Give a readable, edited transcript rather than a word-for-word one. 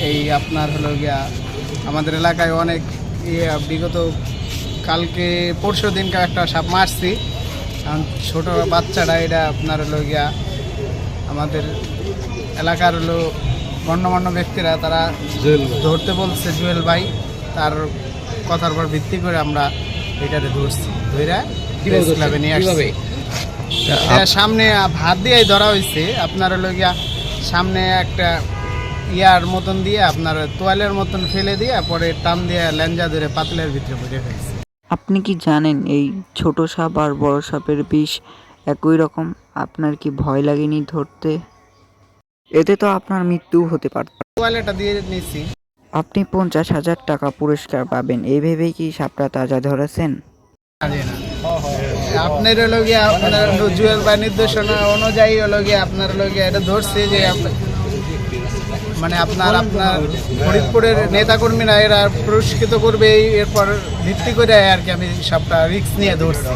এই আপনার হলো গিয়া আমাদের এলাকায় অনেক বিগত কালকে পরশু দিনকে একটা সাপ মারছি। কারণ ছোটো বাচ্চাটা এটা আপনার হলো গিয়া আমাদের এলাকার হলো গণ্যমান্য ব্যক্তিরা তারা ধরতে বলছে জুয়েল ভাই, তার কথার উপর ভিত্তি করে আমরা এটাতে ধরছি। ধইরা ক্লাবে নিয়ে আসছি। সামনে হাত দিয়েই ধরা হয়েছে। আপনার হলো গিয়া সামনে একটা ইয়ার মতন দিয়ে আপনার তোয়ালের মতন ফেলে দিয়ে পরে টান দিয়ে লেঞ্জা ধরে পাতলের ভিতরে ভরে ফেলছে। আপনি কি জানেন এই ছোট সাপ আর বড় সাপের বিষ একই রকম? আপনার কি ভয় লাগেনি ধরতে? এতে তো আপনার মৃত্যু হতে পারত। তোয়ালেটা দিয়ে নিছি। আপনি 50,000 টাকা পুরস্কার পাবেন এই ভেবেই কি সাপটা তাজা ধরেছেন? আপনার হলো গিয়া আপনার জুয়েল ভাই নির্দেশনা অনুযায়ী হলো গিয়া আপনার হলো গিয়া এটা ধরছে যে মানে আপনার ফরিদপুরের নেতাকর্মীরা এরা পুরস্কৃত করবে, এরপর ভিত্তি করে আর কি আমি সবটা রিস্ক নিয়ে ধরছি।